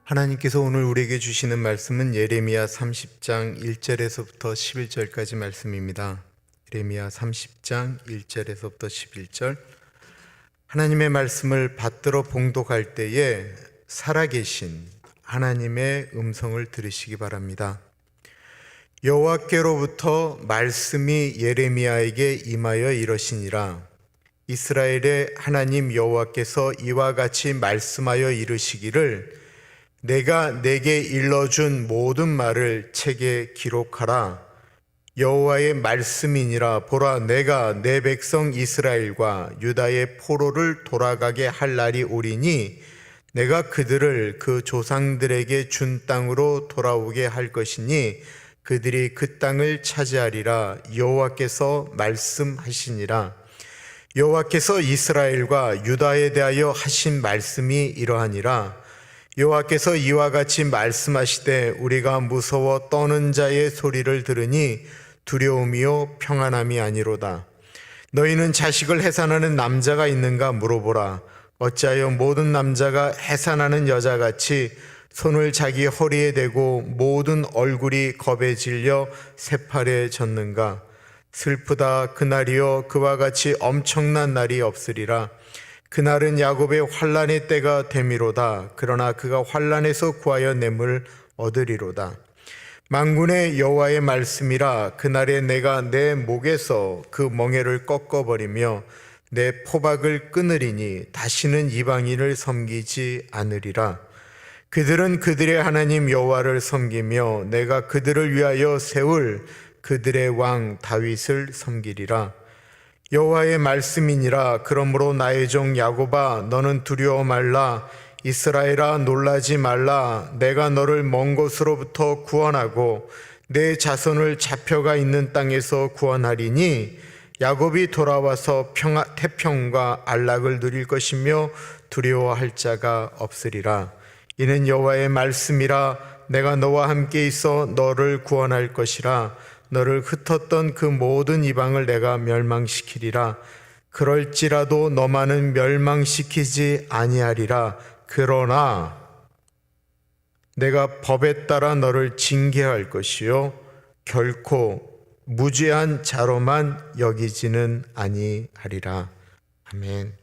하나님께서 오늘 우리에게 주시는 말씀은 예레미야 30장 1절에서부터 11절까지 말씀입니다. 예레미야 30장 1절에서부터 11절. 하나님의 말씀을 받들어 봉독할 때에 살아계신 하나님의 음성을 들으시기 바랍니다. 여호와께로부터 말씀이 예레미야에게 임하여 이러시니라. 이스라엘의 하나님 여호와께서 이와 같이 말씀하여 이르시기를 내가 내게 일러준 모든 말을 책에 기록하라. 여호와의 말씀이니라. 보라, 내가 내 백성 이스라엘과 유다의 포로를 돌아가게 할 날이 오리니 내가 그들을 그 조상들에게 준 땅으로 돌아오게 할 것이니 그들이 그 땅을 차지하리라. 여호와께서 말씀하시니라. 여호와께서 이스라엘과 유다에 대하여 하신 말씀이 이러하니라. 여호와께서 이와 같이 말씀하시되 우리가 무서워 떠는 자의 소리를 들으니 두려움이요 평안함이 아니로다. 너희는 자식을 해산하는 남자가 있는가 물어보라. 어찌하여 모든 남자가 해산하는 여자같이 손을 자기 허리에 대고 모든 얼굴이 겁에 질려 새파래졌는가. 슬프다. 그날이요 그와 같이 엄청난 날이 없으리라. 그날은 야곱의 환난의 때가 되미로다. 그러나 그가 환난에서 구하여 냄을 얻으리로다. 만군의 여호와의 말씀이라. 그날에 내가 내 목에서 그 멍에를 꺾어버리며 내 포박을 끊으리니 다시는 이방인을 섬기지 않으리라. 그들은 그들의 하나님 여호와를 섬기며 내가 그들을 위하여 세울 그들의 왕 다윗을 섬기리라. 여호와의 말씀이니라. 그러므로 나의 종 야곱아 너는 두려워 말라. 이스라엘아 놀라지 말라. 내가 너를 먼 곳으로부터 구원하고 내 자손을 잡혀가 있는 땅에서 구원하리니 야곱이 돌아와서 태평과 안락을 누릴 것이며 두려워할 자가 없으리라. 이는 여호와의 말씀이라. 내가 너와 함께 있어 너를 구원할 것이라. 너를 흩었던 그 모든 이방을 내가 멸망시키리라. 그럴지라도 너만은 멸망시키지 아니하리라. 그러나 내가 법에 따라 너를 징계할 것이요 결코 무죄한 자로만 여기지는 아니하리라. 아멘.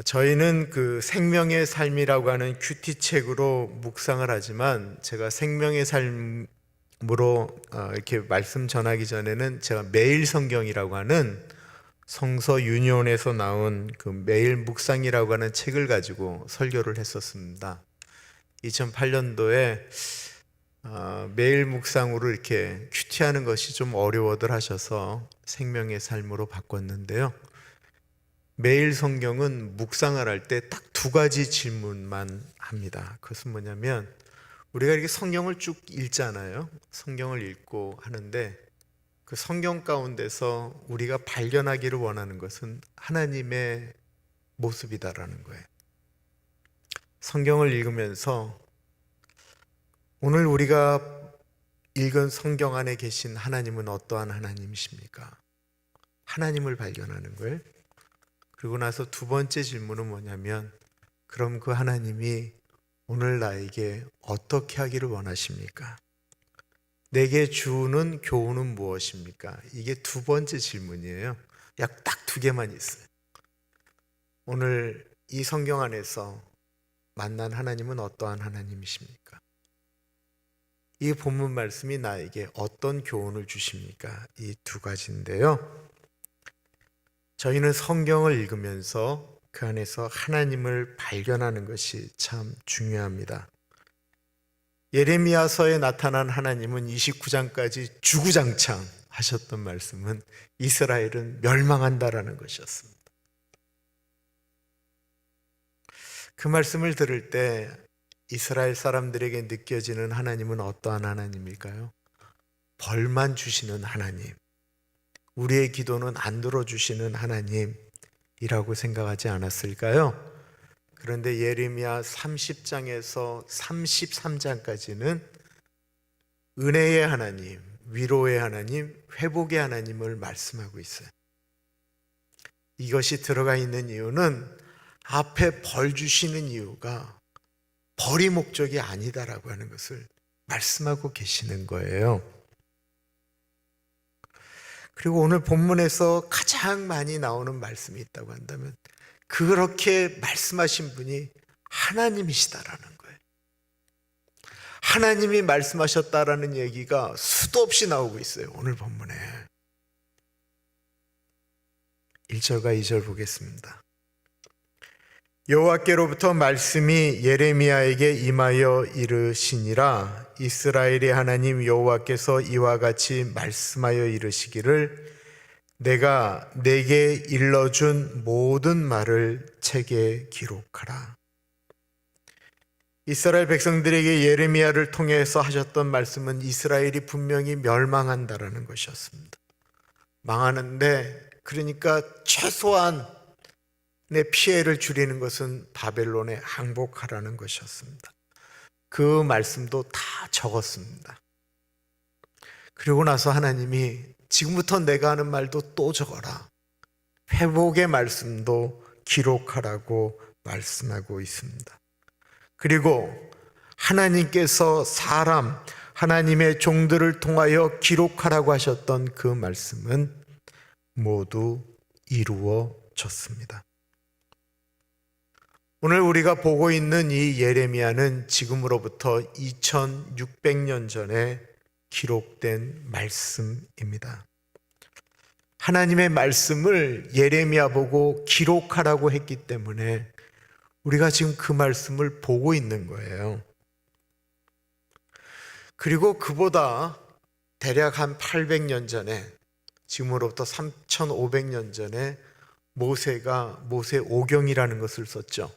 저희는 그 생명의 삶이라고 하는 큐티책으로 묵상을 하지만 제가 생명의 삶으로 이렇게 말씀 전하기 전에는 제가 매일 성경이라고 하는 성서 유니온에서 나온 그 매일 묵상이라고 하는 책을 가지고 설교를 했었습니다. 2008년도에 매일 묵상으로 이렇게 큐티하는 것이 좀 어려워들 하셔서 생명의 삶으로 바꿨는데요. 매일 성경은 묵상을 할 때 딱 두 가지 질문만 합니다. 그것은 뭐냐면 우리가 이렇게 성경을 쭉 읽잖아요. 성경을 읽고 하는데 그 성경 가운데서 우리가 발견하기를 원하는 것은 하나님의 모습이다라는 거예요. 성경을 읽으면서 오늘 우리가 읽은 성경 안에 계신 하나님은 어떠한 하나님이십니까? 하나님을 발견하는 거예요. 그리고 나서 두 번째 질문은 뭐냐면 그럼 그 하나님이 오늘 나에게 어떻게 하기를 원하십니까? 내게 주는 교훈은 무엇입니까? 이게 두 번째 질문이에요. 약 딱 두 개만 있어요. 오늘 이 성경 안에서 만난 하나님은 어떠한 하나님이십니까? 이 본문 말씀이 나에게 어떤 교훈을 주십니까? 이 두 가지인데요. 저희는 성경을 읽으면서 그 안에서 하나님을 발견하는 것이 참 중요합니다. 예레미야서에 나타난 하나님은 29장까지 주구장창 하셨던 말씀은 이스라엘은 멸망한다라는 것이었습니다. 그 말씀을 들을 때 이스라엘 사람들에게 느껴지는 하나님은 어떠한 하나님일까요? 벌만 주시는 하나님, 우리의 기도는 안 들어주시는 하나님이라고 생각하지 않았을까요? 그런데 예레미야 30장에서 33장까지는 은혜의 하나님, 위로의 하나님, 회복의 하나님을 말씀하고 있어요. 이것이 들어가 있는 이유는 앞에 벌 주시는 이유가 벌이 목적이 아니다라고 하는 것을 말씀하고 계시는 거예요. 그리고 오늘 본문에서 가장 많이 나오는 말씀이 있다고 한다면 그렇게 말씀하신 분이 하나님이시다라는 거예요. 하나님이 말씀하셨다라는 얘기가 수도 없이 나오고 있어요. 오늘 본문에 1절과 2절 보겠습니다. 여호와께로부터 말씀이 예레미야에게 임하여 이르시니라. 이스라엘의 하나님 여호와께서 이와 같이 말씀하여 이르시기를 내가 내게 일러준 모든 말을 책에 기록하라. 이스라엘 백성들에게 예레미야를 통해서 하셨던 말씀은 이스라엘이 분명히 멸망한다라는 것이었습니다. 망하는데 그러니까 최소한 내 피해를 줄이는 것은 바벨론에 항복하라는 것이었습니다. 그 말씀도 다 적었습니다. 그리고 나서 하나님이 지금부터 내가 하는 말도 또 적어라. 회복의 말씀도 기록하라고 말씀하고 있습니다. 그리고 하나님께서 하나님의 종들을 통하여 기록하라고 하셨던 그 말씀은 모두 이루어졌습니다. 오늘 우리가 보고 있는 이 예레미야는 지금으로부터 2600년 전에 기록된 말씀입니다. 하나님의 말씀을 예레미야 보고 기록하라고 했기 때문에 우리가 지금 그 말씀을 보고 있는 거예요. 그리고 그보다 대략 한 800년 전에, 지금으로부터 3500년 전에 모세가 모세오경이라는 것을 썼죠.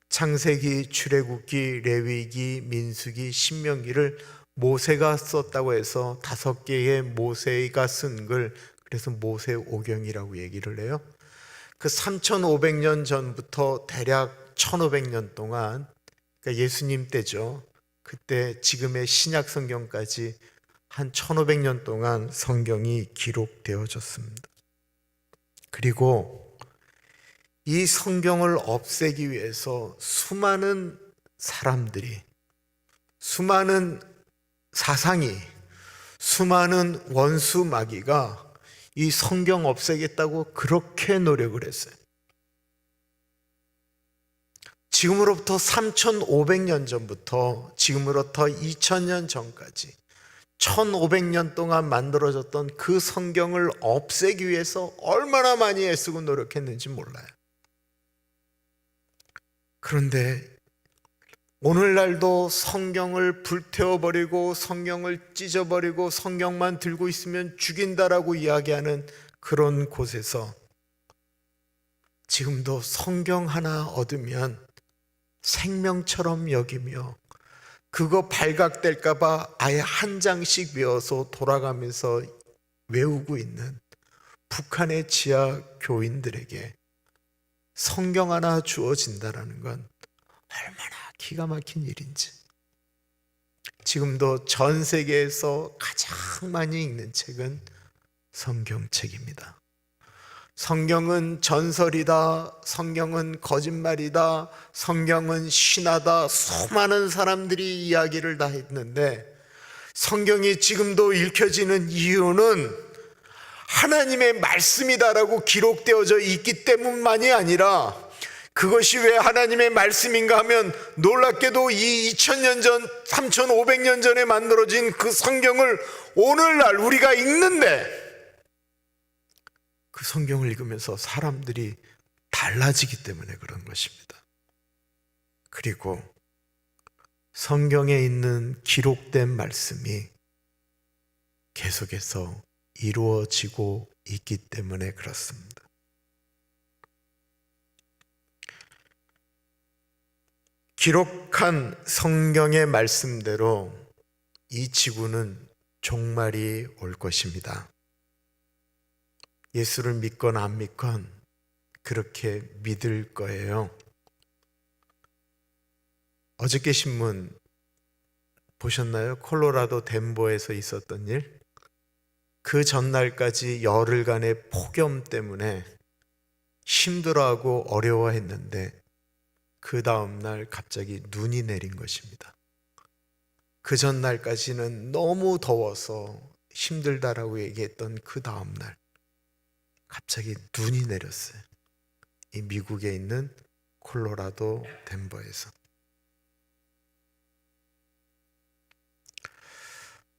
창세기, 출애굽기, 레위기, 민수기, 신명기를 모세가 썼다고 해서 5개의 모세가 쓴 글, 그래서 모세오경이라고 얘기를 해요. 그 3500년 전부터 대략 1500년 동안, 그러니까 예수님 때죠. 그때 지금의 신약 성경까지 한 1500년 동안 성경이 기록되어졌습니다. 그리고 이 성경을 없애기 위해서 수많은 사람들이, 수많은 사상이, 수많은 원수 마귀가 이 성경 없애겠다고 그렇게 노력을 했어요. 지금으로부터 3500년 전부터 지금으로부터 2000년 전까지 1500년 동안 만들어졌던 그 성경을 없애기 위해서 얼마나 많이 애쓰고 노력했는지 몰라요. 그런데 오늘날도 성경을 불태워버리고 성경을 찢어버리고 성경만 들고 있으면 죽인다라고 이야기하는 그런 곳에서 지금도 성경 하나 얻으면 생명처럼 여기며 그거 발각될까 봐 아예 한 장씩 외워서 돌아가면서 외우고 있는 북한의 지하 교인들에게 성경 하나 주어진다라는 건 얼마나 기가 막힌 일인지. 지금도 전 세계에서 가장 많이 읽는 책은 성경책입니다. 성경은 전설이다, 성경은 거짓말이다, 성경은 신화다, 수많은 사람들이 이야기를 다 했는데 성경이 지금도 읽혀지는 이유는 하나님의 말씀이다라고 기록되어져 있기 때문만이 아니라, 그것이 왜 하나님의 말씀인가 하면 놀랍게도 이 2000년 전, 3500년 전에 만들어진 그 성경을 오늘날 우리가 읽는데 그 성경을 읽으면서 사람들이 달라지기 때문에 그런 것입니다. 그리고 성경에 있는 기록된 말씀이 계속해서 이루어지고 있기 때문에 그렇습니다. 기록한 성경의 말씀대로 이 지구는 종말이 올 것입니다. 예수를 믿건 안 믿건 그렇게 믿을 거예요. 어저께 신문 보셨나요? 콜로라도 덴버에서 있었던 일? 그 전날까지 열흘간의 폭염 때문에 힘들어하고 어려워했는데 그 다음 날 갑자기 눈이 내린 것입니다. 그 전날까지는 너무 더워서 힘들다라고 얘기했던 그 다음 날 갑자기 눈이 내렸어요. 이 미국에 있는 콜로라도 덴버에서.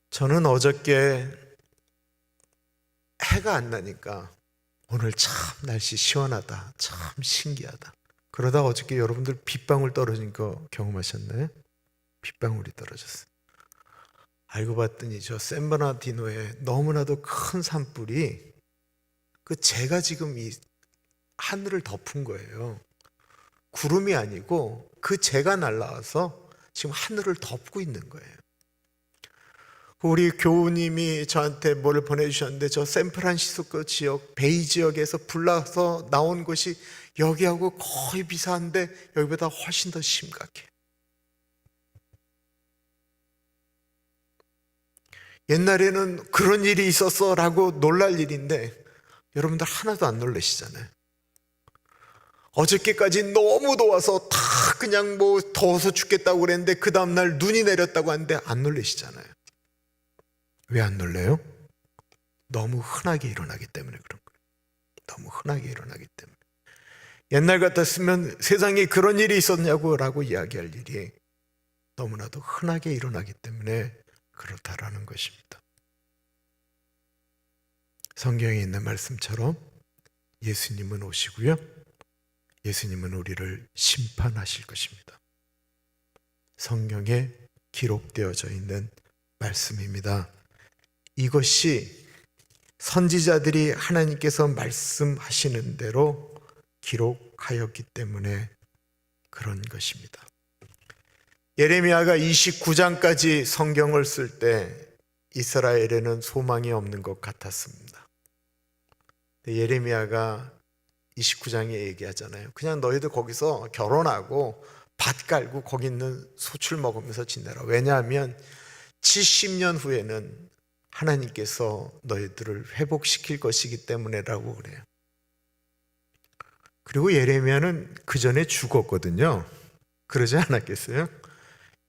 저는 어저께 해가 안 나니까 오늘 참 날씨 시원하다, 참 신기하다. 그러다 어저께 여러분들 빗방울 떨어진 거 경험하셨나요? 빗방울이 떨어졌어요. 알고 봤더니 저 샌버나디노에 너무나도 큰 산불이 제가 지금 이 하늘을 덮은 거예요. 구름이 아니고 재가 날라와서 지금 하늘을 덮고 있는 거예요. 우리 교우님이 저한테 뭘 보내주셨는데 저 샌프란시스코 지역, 베이 지역에서 불나서 나온 곳이 여기하고 거의 비슷한데 여기보다 훨씬 더 심각해. 옛날에는 그런 일이 있었어 라고 놀랄 일인데 여러분들 하나도 안 놀라시잖아요. 어저께까지 너무 더워서 다 그냥 더워서 죽겠다고 그랬는데 그 다음날 눈이 내렸다고 하는데 안 놀라시잖아요. 왜 안 놀래요? 너무 흔하게 일어나기 때문에 그런 거예요. 너무 흔하게 일어나기 때문에. 옛날 같았으면 세상에 그런 일이 있었냐고 라고 이야기할 일이 너무나도 흔하게 일어나기 때문에 그렇다라는 것입니다. 성경에 있는 말씀처럼 예수님은 오시고요, 예수님은 우리를 심판하실 것입니다. 성경에 기록되어져 있는 말씀입니다. 이것이 선지자들이 하나님께서 말씀하시는 대로 기록하였기 때문에 그런 것입니다. 예레미야가 29장까지 성경을 쓸 때 이스라엘에는 소망이 없는 것 같았습니다. 예레미야가 29장에 얘기하잖아요. 그냥 너희들 거기서 결혼하고 밭 깔고 거기 있는 소출 먹으면서 지내라. 왜냐하면 70년 후에는 하나님께서 너희들을 회복시킬 것이기 때문에라고 그래요. 그리고 예레미야는 그 전에 죽었거든요. 그러지 않았겠어요?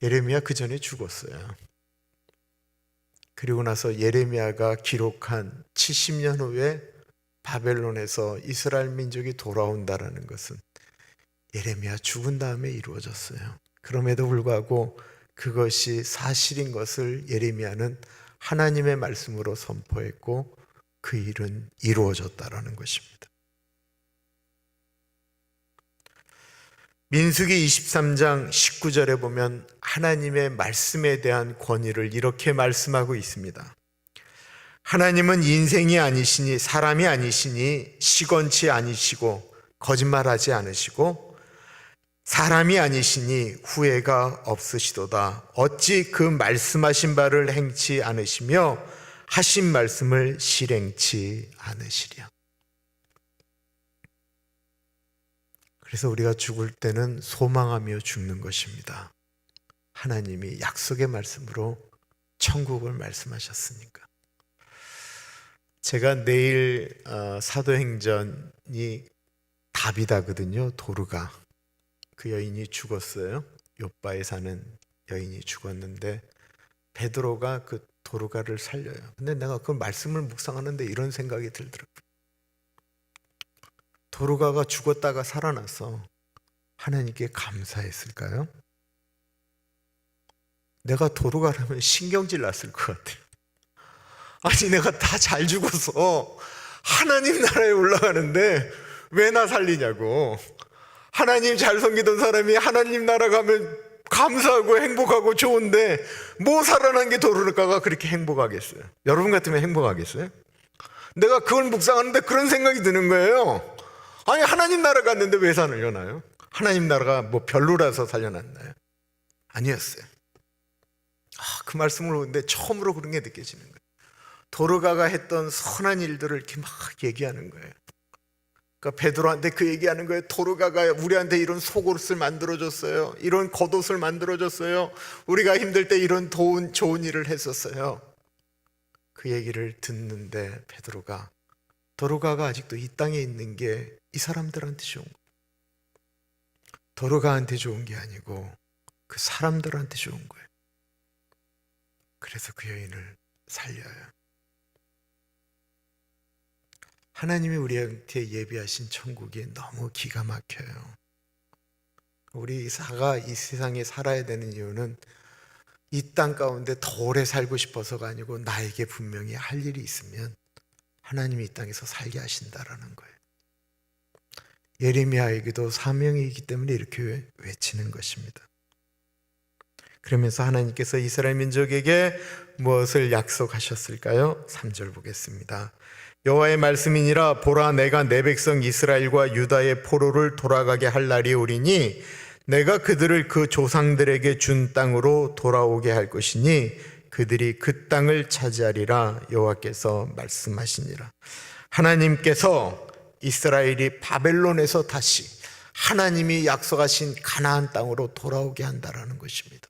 예레미야 그 전에 죽었어요. 그리고 나서 예레미야가 기록한 70년 후에 바벨론에서 이스라엘 민족이 돌아온다라는 것은 예레미야 죽은 다음에 이루어졌어요. 그럼에도 불구하고 그것이 사실인 것을 예레미야는 하나님의 말씀으로 선포했고 그 일은 이루어졌다라는 것입니다. 민수기 23장 19절에 보면 하나님의 말씀에 대한 권위를 이렇게 말씀하고 있습니다. 하나님은 인생이 아니시니 사람이 아니시니 시건치 아니시고 거짓말하지 않으시고 사람이 아니시니 후회가 없으시도다. 어찌 그 말씀하신 바를 행치 않으시며 하신 말씀을 실행치 않으시랴. 그래서 우리가 죽을 때는 소망하며 죽는 것입니다. 하나님이 약속의 말씀으로 천국을 말씀하셨으니까. 제가 내일 사도행전이 다비다거든요. 도르가. 그 여인이 죽었어요. 요바에 사는 여인이 죽었는데 베드로가 그 도르가를 살려요. 근데 내가 그 말씀을 묵상하는데 이런 생각이 들더라고요. 도르가가 죽었다가 살아나서 하나님께 감사했을까요? 내가 도르가라면 신경질 났을 것 같아요. 아니 내가 다 잘 죽어서 하나님 나라에 올라가는데 왜 나 살리냐고. 하나님 잘 섬기던 사람이 하나님 나라 가면 감사하고 행복하고 좋은데 뭐 살아난 게 도르가가 그렇게 행복하겠어요? 여러분 같으면 행복하겠어요? 내가 그걸 묵상하는데 그런 생각이 드는 거예요. 아니 하나님 나라 갔는데 왜 살려나요? 하나님 나라가 뭐 별로라서 살려놨나요? 아니었어요. 그 말씀을 보는데 처음으로 그런 게 느껴지는 거예요. 도르가가 했던 선한 일들을 이렇게 막 얘기하는 거예요. 그러니까 베드로한테 그 얘기하는 거예요. 도르가가 우리한테 이런 속옷을 만들어줬어요. 이런 겉옷을 만들어줬어요. 우리가 힘들 때 이런 좋은 일을 했었어요. 그 얘기를 듣는데 베드로가 도르가가 아직도 이 땅에 있는 게 이 사람들한테 좋은 거예요. 도로가한테 좋은 게 아니고 그 사람들한테 좋은 거예요. 그래서 그 여인을 살려요. 하나님이 우리한테 예비하신 천국이 너무 기가 막혀요. 우리 사가 이 세상에 살아야 되는 이유는 이 땅 가운데 더 오래 살고 싶어서가 아니고 나에게 분명히 할 일이 있으면 하나님이 이 땅에서 살게 하신다라는 거예요. 예레미야에게도 사명이기 때문에 이렇게 외치는 것입니다. 그러면서 하나님께서 이스라엘 민족에게 무엇을 약속하셨을까요? 3절 보겠습니다. 여호와의 말씀이니라 보라 내가 내 백성 이스라엘과 유다의 포로를 돌아가게 할 날이 오리니 내가 그들을 그 조상들에게 준 땅으로 돌아오게 할 것이니 그들이 그 땅을 차지하리라 여호와께서 말씀하시니라. 하나님께서 이스라엘이 바벨론에서 다시 하나님이 약속하신 가나안 땅으로 돌아오게 한다라는 것입니다.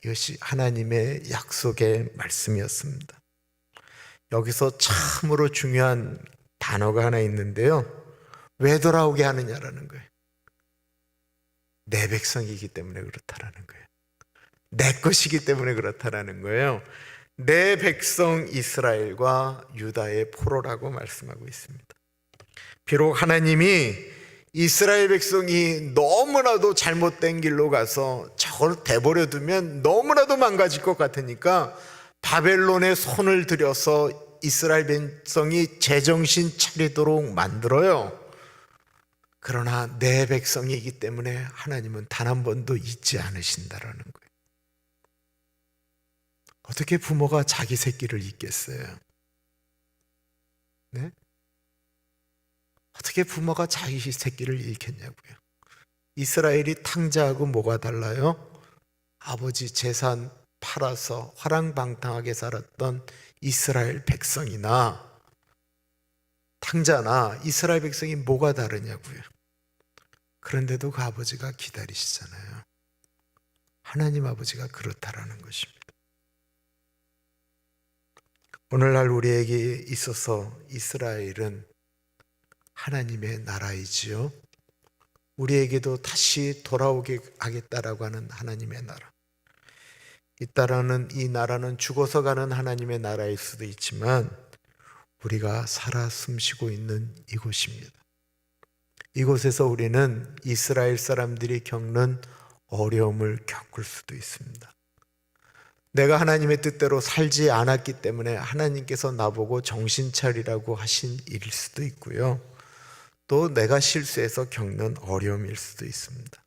이것이 하나님의 약속의 말씀이었습니다. 여기서 참으로 중요한 단어가 하나 있는데요. 왜 돌아오게 하느냐라는 거예요. 내 백성이기 때문에 그렇다라는 거예요. 내 것이기 때문에 그렇다라는 거예요. 내 백성 이스라엘과 유다의 포로라고 말씀하고 있습니다. 비록 하나님이 이스라엘 백성이 너무나도 잘못된 길로 가서 저걸 대버려 두면 너무나도 망가질 것 같으니까 바벨론에 손을 들여서 이스라엘 백성이 제정신 차리도록 만들어요. 그러나 내 백성이기 때문에 하나님은 단 한 번도 잊지 않으신다라는 거예요. 어떻게 부모가 자기 새끼를 잊겠어요? 네? 어떻게 부모가 자기 새끼를 잃겠냐고요. 이스라엘이 탕자하고 뭐가 달라요? 아버지 재산 팔아서 화랑방탕하게 살았던 이스라엘 백성이나 탕자나 이스라엘 백성이 뭐가 다르냐고요. 그런데도 그 아버지가 기다리시잖아요. 하나님 아버지가 그렇다라는 것입니다. 오늘날 우리에게 있어서 이스라엘은 하나님의 나라이지요. 우리에게도 다시 돌아오게 하겠다라고 하는 하나님의 나라. 이 나라는 죽어서 가는 하나님의 나라일 수도 있지만 우리가 살아 숨쉬고 있는 이곳입니다. 이곳에서 우리는 이스라엘 사람들이 겪는 어려움을 겪을 수도 있습니다. 내가 하나님의 뜻대로 살지 않았기 때문에 하나님께서 나보고 정신 차리라고 하신 일일 수도 있고요. 또 내가 실수해서 겪는 어려움일 수도 있습니다.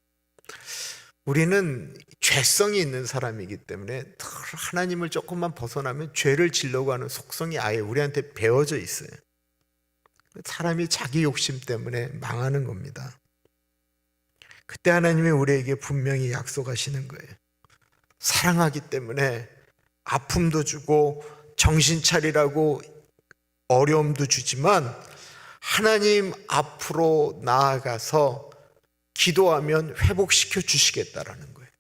우리는 죄성이 있는 사람이기 때문에 하나님을 조금만 벗어나면 죄를 지려고 하는 속성이 아예 우리한테 배어져 있어요. 사람이 자기 욕심 때문에 망하는 겁니다. 그때 하나님이 우리에게 분명히 약속하시는 거예요. 사랑하기 때문에 아픔도 주고 정신 차리라고 어려움도 주지만 하나님 앞으로 나아가서 기도하면 회복시켜 주시겠다라는 거예요.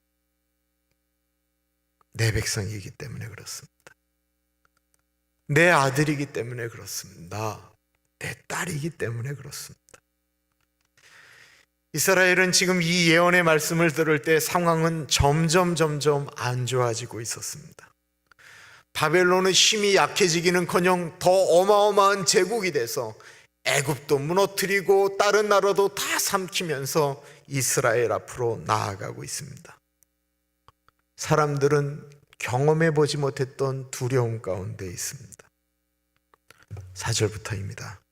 내 백성이기 때문에 그렇습니다. 내 아들이기 때문에 그렇습니다. 내 딸이기 때문에 그렇습니다. 이스라엘은 지금 이 예언의 말씀을 들을 때 상황은 점점 안 좋아지고 있었습니다. 바벨론의 힘이 약해지기는커녕 더 어마어마한 제국이 돼서 애굽도 무너뜨리고 다른 나라도 다 삼키면서 이스라엘 앞으로 나아가고 있습니다. 사람들은 경험해 보지 못했던 두려움 가운데 있습니다. 4절부터입니다.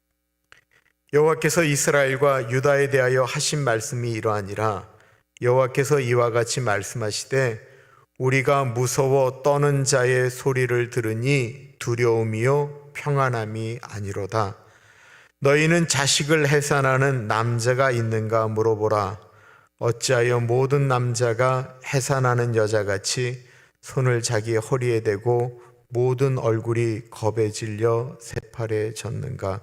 여호와께서 이스라엘과 유다에 대하여 하신 말씀이 이러하니라. 여호와께서 이와 같이 말씀하시되 우리가 무서워 떠는 자의 소리를 들으니 두려움이요 평안함이 아니로다. 너희는 자식을 해산하는 남자가 있는가 물어보라. 어찌하여 모든 남자가 해산하는 여자같이 손을 자기 허리에 대고 모든 얼굴이 겁에 질려 새팔에 졌는가.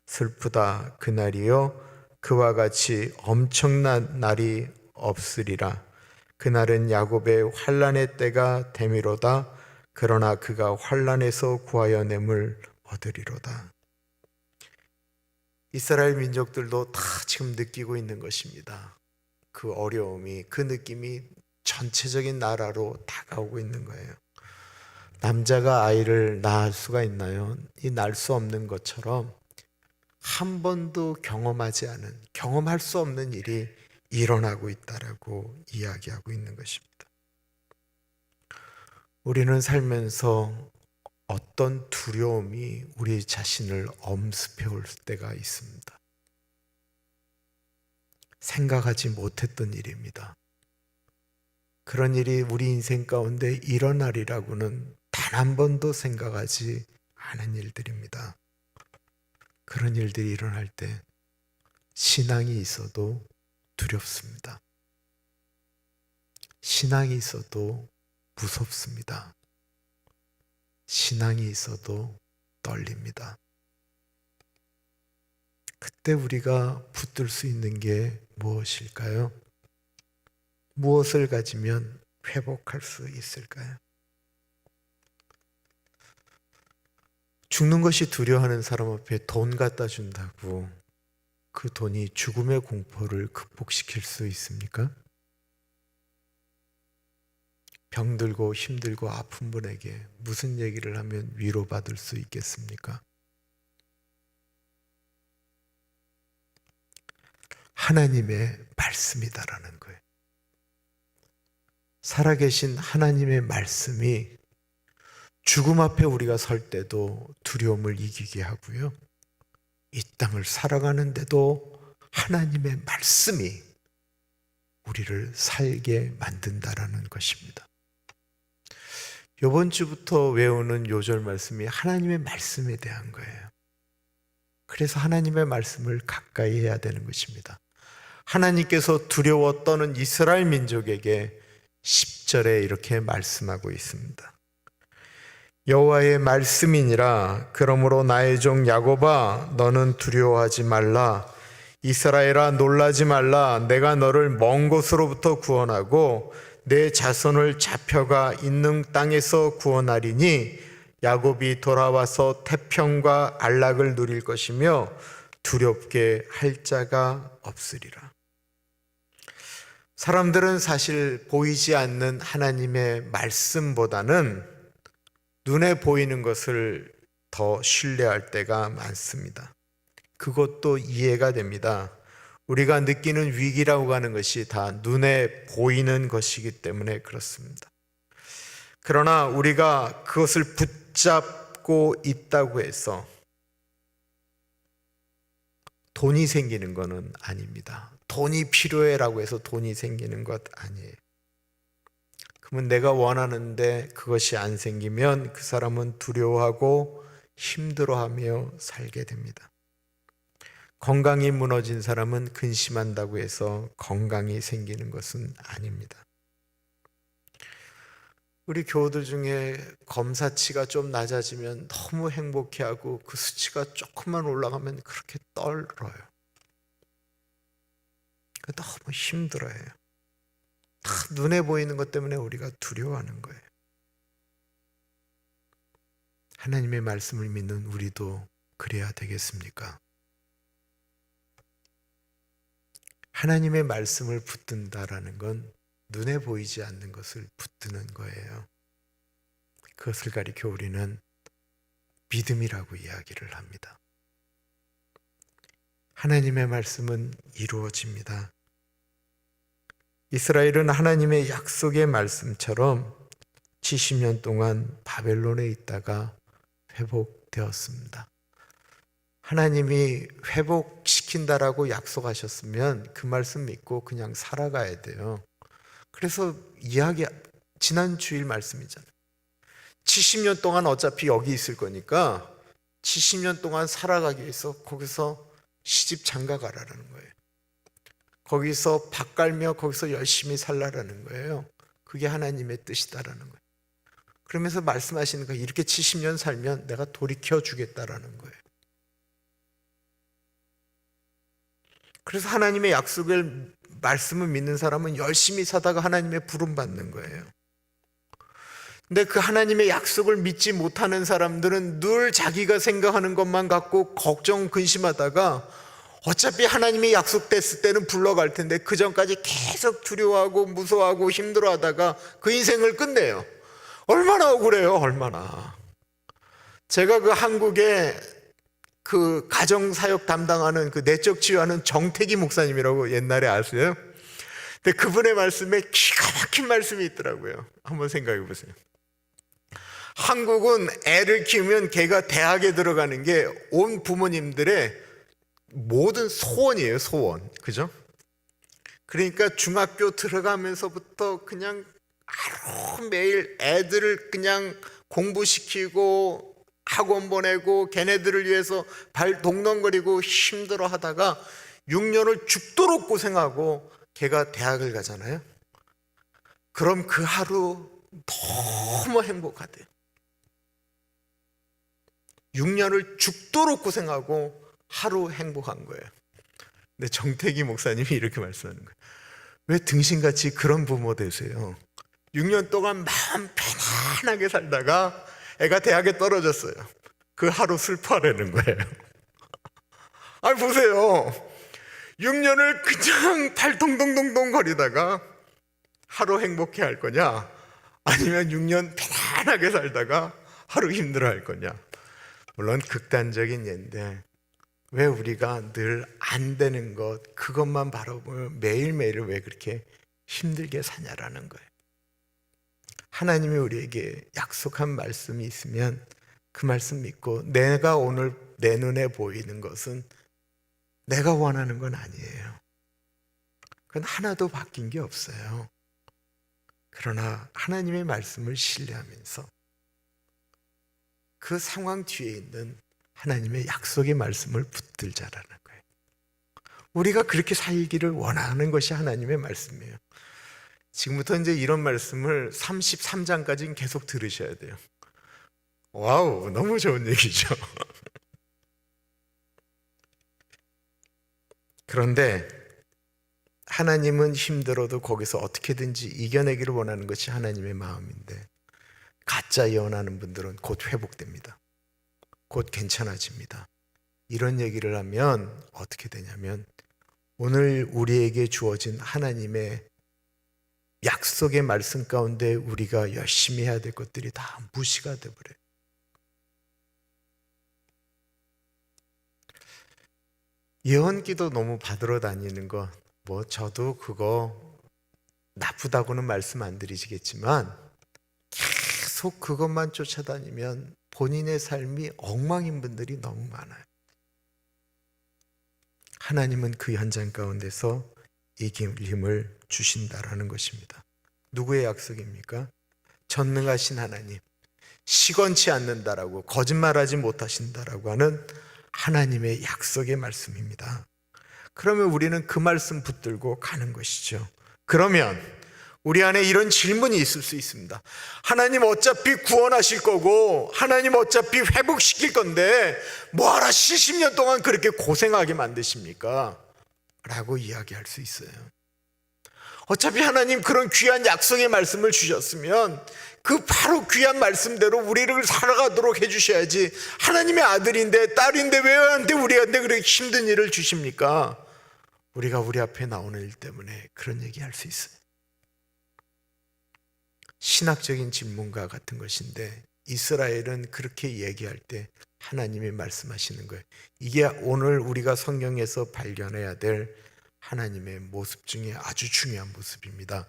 슬프다 그날이요 그와 같이 엄청난 날이 없으리라. 그날은 야곱의 환난의 때가 되미로다. 그러나 그가 환난에서 구하여 냄을 얻으리로다. 이스라엘 민족들도 다 지금 느끼고 있는 것입니다. 그 어려움이, 그 느낌이 전체적인 나라로 다가오고 있는 거예요. 남자가 아이를 낳을 수가 있나요? 이 낳을 수 없는 것처럼 한 번도 경험하지 않은, 경험할 수 없는 일이 일어나고 있다라고 이야기하고 있는 것입니다. 우리는 살면서 어떤 두려움이 우리 자신을 엄습해 올 때가 있습니다. 생각하지 못했던 일입니다. 그런 일이 우리 인생 가운데 일어나리라고는 단 한 번도 생각하지 않은 일들입니다. 그런 일들이 일어날 때 신앙이 있어도 두렵습니다. 신앙이 있어도 무섭습니다. 신앙이 있어도 떨립니다. 그때 우리가 붙들 수 있는 게 무엇일까요? 무엇을 가지면 회복할 수 있을까요? 죽는 것이 두려워하는 사람 앞에 돈 갖다 준다고 그 돈이 죽음의 공포를 극복시킬 수 있습니까? 병들고 힘들고 아픈 분에게 무슨 얘기를 하면 위로받을 수 있겠습니까? 하나님의 말씀이다라는 거예요. 살아계신 하나님의 말씀이 죽음 앞에 우리가 설 때도 두려움을 이기게 하고요. 이 땅을 살아가는데도 하나님의 말씀이 우리를 살게 만든다라는 것입니다. 이번 주부터 외우는 요절 말씀이 하나님의 말씀에 대한 거예요. 그래서 하나님의 말씀을 가까이 해야 되는 것입니다. 하나님께서 두려워 떠는 이스라엘 민족에게 10절에 이렇게 말씀하고 있습니다. 여호와의 말씀이니라. 그러므로 나의 종 야곱아 너는 두려워하지 말라. 이스라엘아 놀라지 말라. 내가 너를 먼 곳으로부터 구원하고 내 자손을 잡혀가 있는 땅에서 구원하리니 야곱이 돌아와서 태평과 안락을 누릴 것이며 두렵게 할 자가 없으리라. 사람들은 사실 보이지 않는 하나님의 말씀보다는 눈에 보이는 것을 더 신뢰할 때가 많습니다. 그것도 이해가 됩니다. 우리가 느끼는 위기라고 하는 것이 다 눈에 보이는 것이기 때문에 그렇습니다. 그러나 우리가 그것을 붙잡고 있다고 해서 돈이 생기는 것은 아닙니다. 돈이 필요해라고 해서 돈이 생기는 것 아니에요. 그러면 내가 원하는데 그것이 안 생기면 그 사람은 두려워하고 힘들어하며 살게 됩니다. 건강이 무너진 사람은 근심한다고 해서 건강이 생기는 것은 아닙니다. 우리 교우들 중에 검사치가 좀 낮아지면 너무 행복해하고 그 수치가 조금만 올라가면 그렇게 떨어요. 너무 힘들어해요. 다 눈에 보이는 것 때문에 우리가 두려워하는 거예요. 하나님의 말씀을 믿는 우리도 그래야 되겠습니까? 하나님의 말씀을 붙든다라는 건 눈에 보이지 않는 것을 붙드는 거예요. 그것을 가리켜 우리는 믿음이라고 이야기를 합니다. 하나님의 말씀은 이루어집니다. 이스라엘은 하나님의 약속의 말씀처럼 70년 동안 바벨론에 있다가 회복되었습니다. 하나님이 회복시킨다라고 약속하셨으면 그 말씀 믿고 그냥 살아가야 돼요. 그래서 지난 주일 말씀이잖아요. 70년 동안 어차피 여기 있을 거니까 70년 동안 살아가기 위해서 거기서 시집 장가 가라라는 거예요. 거기서 밥 갈며 거기서 열심히 살라라는 거예요. 그게 하나님의 뜻이다라는 거예요. 그러면서 말씀하시는 거예요. 이렇게 70년 살면 내가 돌이켜 주겠다라는 거예요. 그래서 하나님의 약속을 말씀을 믿는 사람은 열심히 사다가 하나님의 부름 받는 거예요. 근데 그 하나님의 약속을 믿지 못하는 사람들은 늘 자기가 생각하는 것만 갖고 걱정 근심하다가 어차피 하나님이 약속됐을 때는 불러갈 텐데 그 전까지 계속 두려워하고 무서워하고 힘들어하다가 그 인생을 끝내요. 얼마나 억울해요. 얼마나. 제가 그 한국에 그 가정사역 담당하는 그 내적 치유하는 정태기 목사님이라고 옛날에 아세요? 근데 그분의 말씀에 기가 막힌 말씀이 있더라고요. 한번 생각해 보세요. 한국은 애를 키우면 걔가 대학에 들어가는 게 온 부모님들의 모든 소원이에요. 소원. 그죠? 그러니까 중학교 들어가면서부터 그냥 하루 매일 애들을 그냥 공부시키고 학원 보내고 걔네들을 위해서 발 동동거리고 힘들어 하다가 6년을 죽도록 고생하고 걔가 대학을 가잖아요. 그럼 그 하루 너무 행복하대요. 6년을 죽도록 고생하고 하루 행복한 거예요. 근데 정태기 목사님이 이렇게 말씀하는 거예요. 왜 등신같이 그런 부모 되세요? 6년 동안 마음 편안하게 살다가 애가 대학에 떨어졌어요. 그 하루 슬퍼하려는 거예요. 아니 보세요. 6년을 그냥 발동동동동 거리다가 하루 행복해 할 거냐, 아니면 6년 편안하게 살다가 하루 힘들어 할 거냐. 물론 극단적인 예인데 왜 우리가 늘 안 되는 것 그것만 바라보며 매일매일을 왜 그렇게 힘들게 사냐라는 거예요. 하나님이 우리에게 약속한 말씀이 있으면 그 말씀 믿고, 내가 오늘 내 눈에 보이는 것은 내가 원하는 건 아니에요. 그건 하나도 바뀐 게 없어요. 그러나 하나님의 말씀을 신뢰하면서 그 상황 뒤에 있는 하나님의 약속의 말씀을 붙들자라는 거예요. 우리가 그렇게 살기를 원하는 것이 하나님의 말씀이에요. 지금부터 이제 이런 말씀을 33장까지는 계속 들으셔야 돼요. 와우, 너무 좋은 얘기죠. 그런데 하나님은 힘들어도 거기서 어떻게든지 이겨내기를 원하는 것이 하나님의 마음인데, 가짜 예언하는 분들은 곧 회복됩니다. 곧 괜찮아집니다. 이런 얘기를 하면 어떻게 되냐면, 오늘 우리에게 주어진 하나님의 약속의 말씀 가운데 우리가 열심히 해야 될 것들이 다 무시가 되버려요. 예언기도 너무 받으러 다니는 거, 뭐 저도 그거 나쁘다고는 말씀 안 드리시겠지만 계속 그것만 쫓아다니면 본인의 삶이 엉망인 분들이 너무 많아요. 하나님은 그 현장 가운데서 이길 힘을 주신다라는 것입니다. 누구의 약속입니까? 전능하신 하나님, 시건치 않는다라고, 거짓말하지 못하신다라고 하는 하나님의 약속의 말씀입니다. 그러면 우리는 그 말씀 붙들고 가는 것이죠. 그러면 우리 안에 이런 질문이 있을 수 있습니다. 하나님 어차피 구원하실 거고 하나님 어차피 회복시킬 건데 뭐하라 70년 동안 그렇게 고생하게 만드십니까? 라고 이야기할 수 있어요. 어차피 하나님 그런 귀한 약속의 말씀을 주셨으면 그 바로 귀한 말씀대로 우리를 살아가도록 해주셔야지, 하나님의 아들인데 딸인데 왜 우리한테 그렇게 힘든 일을 주십니까? 우리가 우리 앞에 나오는 일 때문에 그런 얘기할 수 있어요. 신학적인 질문과 같은 것인데 이스라엘은 그렇게 얘기할 때 하나님이 말씀하시는 거예요. 이게 오늘 우리가 성경에서 발견해야 될 하나님의 모습 중에 아주 중요한 모습입니다.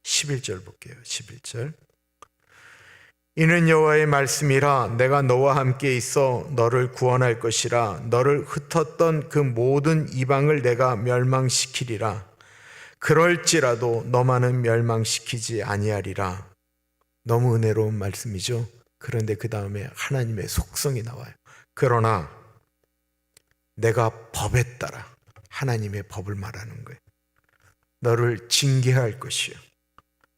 11절 볼게요. 11절. 이는 여호와의 말씀이라, 내가 너와 함께 있어 너를 구원할 것이라. 너를 흩었던 그 모든 이방을 내가 멸망시키리라. 그럴지라도 너만은 멸망시키지 아니하리라. 너무 은혜로운 말씀이죠. 그런데 그 다음에 하나님의 속성이 나와요. 그러나 내가 법에 따라, 하나님의 법을 말하는 거예요. 너를 징계할 것이요,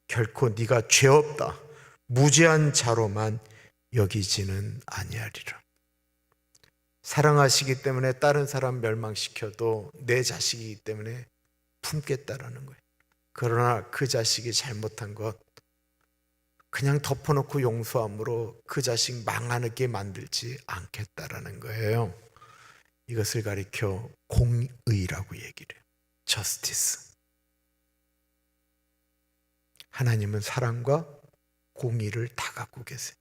결코 네가 죄 없다, 무죄한 자로만 여기지는 아니하리라. 사랑하시기 때문에 다른 사람 멸망시켜도 내 자식이기 때문에 품겠다라는 거예요. 그러나 그 자식이 잘못한 것 그냥 덮어놓고 용서함으로 그 자식 망하게 만들지 않겠다라는 거예요. 이것을 가리켜 공의라고 얘기를 해요. 저스티스. 하나님은 사랑과 공의를 다 갖고 계세요.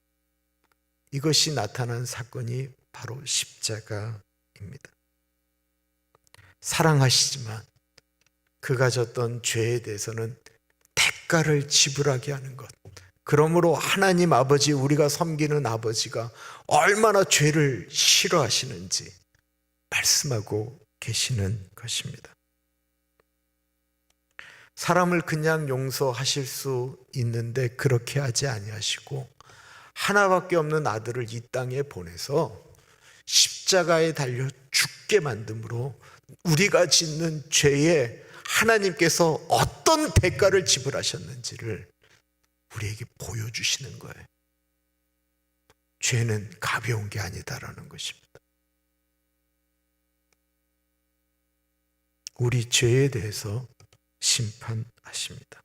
이것이 나타난 사건이 바로 십자가입니다. 사랑하시지만 그가 졌던 죄에 대해서는 대가를 지불하게 하는 것. 그러므로 하나님 아버지, 우리가 섬기는 아버지가 얼마나 죄를 싫어하시는지 말씀하고 계시는 것입니다. 사람을 그냥 용서하실 수 있는데 그렇게 하지 아니하시고 하나밖에 없는 아들을 이 땅에 보내서 십자가에 달려 죽게 만듦으로 우리가 짓는 죄에 하나님께서 어떤 대가를 지불하셨는지를 우리에게 보여주시는 거예요. 죄는 가벼운 게 아니다라는 것입니다. 우리 죄에 대해서 심판하십니다.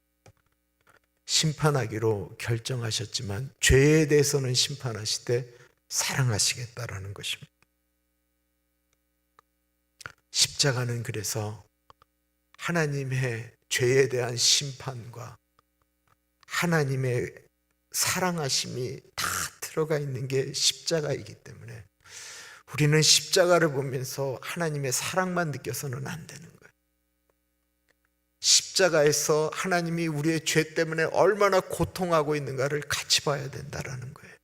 심판하기로 결정하셨지만 죄에 대해서는 심판하시되 사랑하시겠다라는 것입니다. 십자가는 그래서 하나님의 죄에 대한 심판과 하나님의 사랑하심이 다 들어가 있는 게 십자가이기 때문에 우리는 십자가를 보면서 하나님의 사랑만 느껴서는 안 되는 거예요. 십자가에서 하나님이 우리의 죄 때문에 얼마나 고통하고 있는가를 같이 봐야 된다라는 거예요.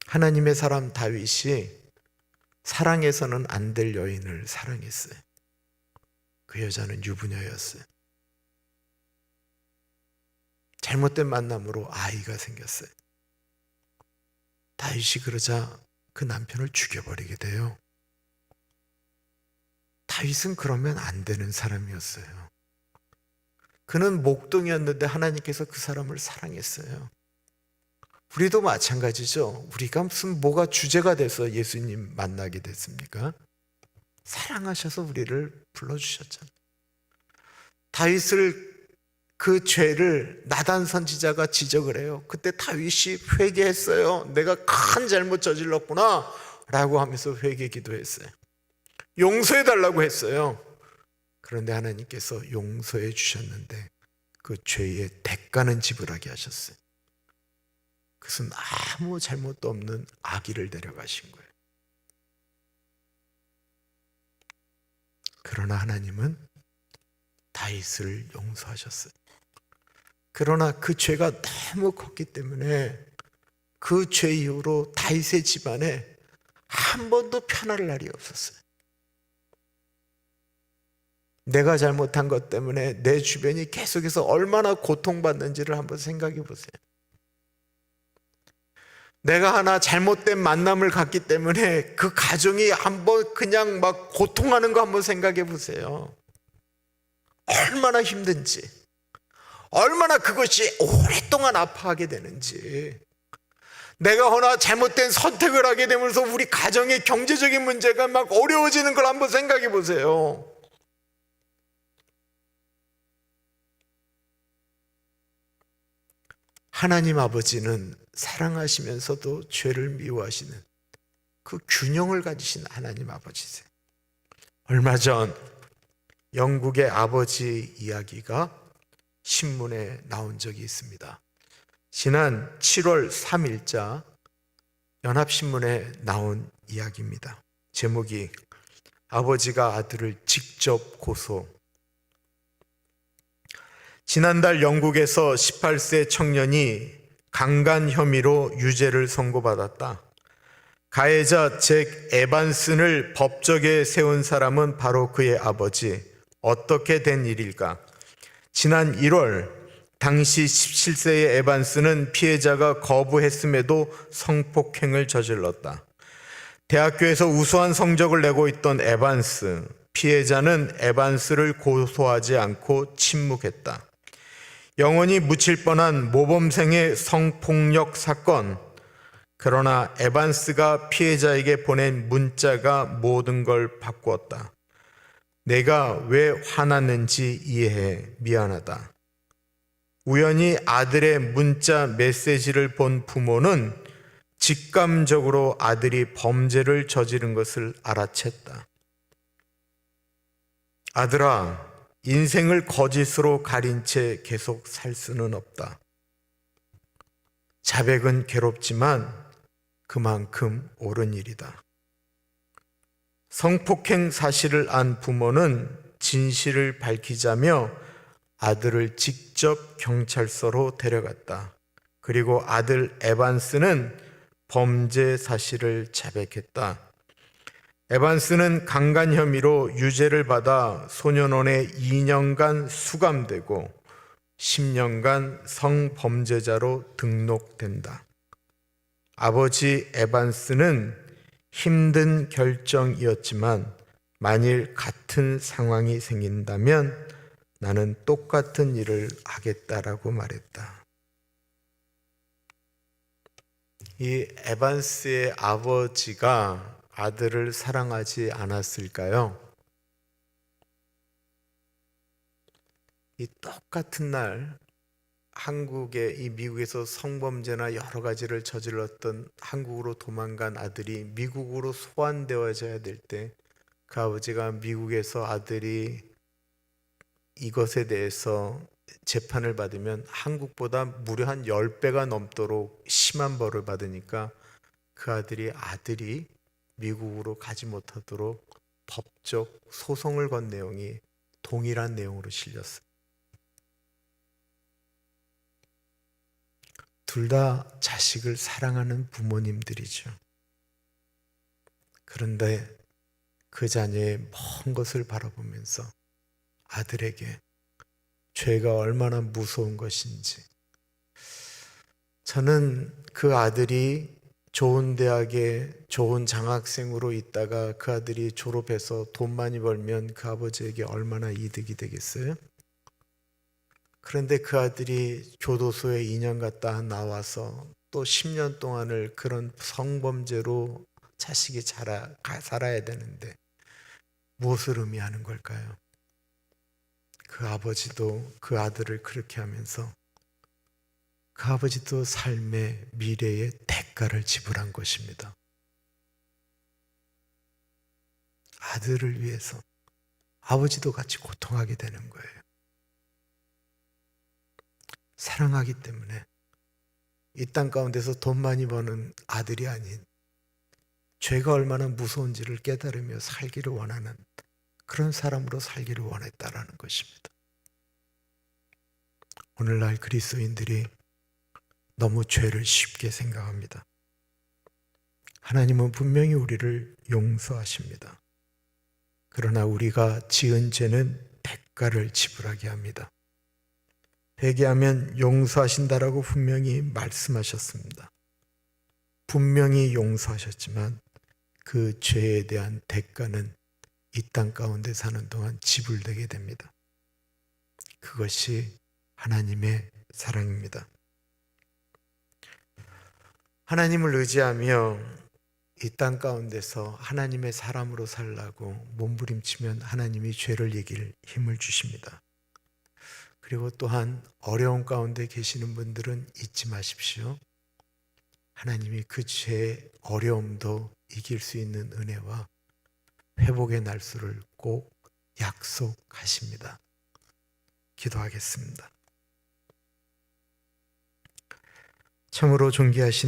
하나님의 사람 다윗이 사랑해서는 안 될 여인을 사랑했어요. 그 여자는 유부녀였어요. 잘못된 만남으로 아이가 생겼어요. 다윗이 그러자 그 남편을 죽여버리게 돼요. 다윗은 그러면 안 되는 사람이었어요. 그는 목동이었는데 하나님께서 그 사람을 사랑했어요. 우리도 마찬가지죠. 우리가 무슨 뭐가 주제가 돼서 예수님 만나게 됐습니까? 사랑하셔서 우리를 불러주셨잖아요. 다윗을 그 죄를 나단 선지자가 지적을 해요. 그때 다윗이 회개했어요. 내가 큰 잘못 저질렀구나 라고 하면서 회개 기도했어요. 용서해달라고 했어요. 그런데 하나님께서 용서해 주셨는데 그 죄의 대가는 지불하게 하셨어요. 그것은 아무 잘못도 없는 아기를 데려가신 거예요. 그러나 하나님은 다윗을 용서하셨어요. 그러나 그 죄가 너무 컸기 때문에 그 죄 이후로 다윗의 집안에 한 번도 편할 날이 없었어요. 내가 잘못한 것 때문에 내 주변이 계속해서 얼마나 고통받는지를 한번 생각해 보세요. 내가 하나 잘못된 만남을 갖기 때문에 그 가정이 한번 그냥 막 고통하는 거 한번 생각해 보세요. 얼마나 힘든지, 얼마나 그것이 오랫동안 아파하게 되는지. 내가 하나 잘못된 선택을 하게 되면서 우리 가정의 경제적인 문제가 막 어려워지는 걸 한번 생각해 보세요. 하나님 아버지는 사랑하시면서도 죄를 미워하시는 그 균형을 가지신 하나님 아버지세요. 얼마 전 영국의 아버지 이야기가 신문에 나온 적이 있습니다. 지난 7월 3일자 연합신문에 나온 이야기입니다. 제목이 아버지가 아들을 직접 고소. 지난달 영국에서 18세 청년이 강간 혐의로 유죄를 선고받았다. 가해자 잭 에반슨을 법정에 세운 사람은 바로 그의 아버지. 어떻게 된 일일까? 지난 1월 당시 17세의 에반슨은 피해자가 거부했음에도 성폭행을 저질렀다. 대학교에서 우수한 성적을 내고 있던 에반스, 피해자는 에반스를 고소하지 않고 침묵했다. 영원히 묻힐 뻔한 모범생의 성폭력 사건. 그러나 에반스가 피해자에게 보낸 문자가 모든 걸 바꾸었다. 내가 왜 화났는지 이해해. 미안하다. 우연히 아들의 문자 메시지를 본 부모는 직감적으로 아들이 범죄를 저지른 것을 알아챘다. 아들아, 인생을 거짓으로 가린 채 계속 살 수는 없다. 자백은 괴롭지만 그만큼 옳은 일이다. 성폭행 사실을 안 부모는 진실을 밝히자며 아들을 직접 경찰서로 데려갔다. 그리고 아들 에반스는 범죄 사실을 자백했다. 에반스는 강간 혐의로 유죄를 받아 소년원에 2년간 수감되고 10년간 성범죄자로 등록된다. 아버지 에반스는 힘든 결정이었지만 만일 같은 상황이 생긴다면 나는 똑같은 일을 하겠다라고 말했다. 이 에반스의 아버지가 아들을 사랑하지 않았을까요? 이 똑같은 날 이 미국에서 성범죄나 여러 가지를 저질렀던 한국으로 도망간 아들이 미국으로 소환되어져야 될 때 그 아버지가 미국에서 아들이 이것에 대해서 재판을 받으면 한국보다 무려 한 10배가 넘도록 심한 벌을 받으니까 그 아들이 미국으로 가지 못하도록 법적 소송을 건 내용이 동일한 내용으로 실렸어요. 둘 다 자식을 사랑하는 부모님들이죠. 그런데 그 자녀의 먼 것을 바라보면서 아들에게 죄가 얼마나 무서운 것인지, 저는 그 아들이 좋은 대학에 좋은 장학생으로 있다가 그 아들이 졸업해서 돈 많이 벌면 그 아버지에게 얼마나 이득이 되겠어요? 그런데 그 아들이 교도소에 2년 갔다 나와서 또 10년 동안을 그런 성범죄로 자식이 살아야 되는데 무엇을 의미하는 걸까요? 그 아버지도 그 아들을 그렇게 하면서 그 아버지도 삶의 미래의 대가를 지불한 것입니다. 아들을 위해서 아버지도 같이 고통하게 되는 거예요. 사랑하기 때문에 이 땅 가운데서 돈 많이 버는 아들이 아닌 죄가 얼마나 무서운지를 깨달으며 살기를 원하는 그런 사람으로 살기를 원했다라는 것입니다. 오늘날 그리스도인들이 너무 죄를 쉽게 생각합니다. 하나님은 분명히 우리를 용서하십니다. 그러나 우리가 지은 죄는 대가를 지불하게 합니다. 회개하면 용서하신다라고 분명히 말씀하셨습니다. 분명히 용서하셨지만 그 죄에 대한 대가는 이 땅 가운데 사는 동안 지불되게 됩니다. 그것이 하나님의 사랑입니다. 하나님을 의지하며 이 땅 가운데서 하나님의 사람으로 살라고 몸부림치면 하나님이 죄를 이길 힘을 주십니다. 그리고 또한 어려운 가운데 계시는 분들은 잊지 마십시오. 하나님이 그 죄의 어려움도 이길 수 있는 은혜와 회복의 날수를 꼭 약속하십니다. 기도하겠습니다. 참으로 존귀하신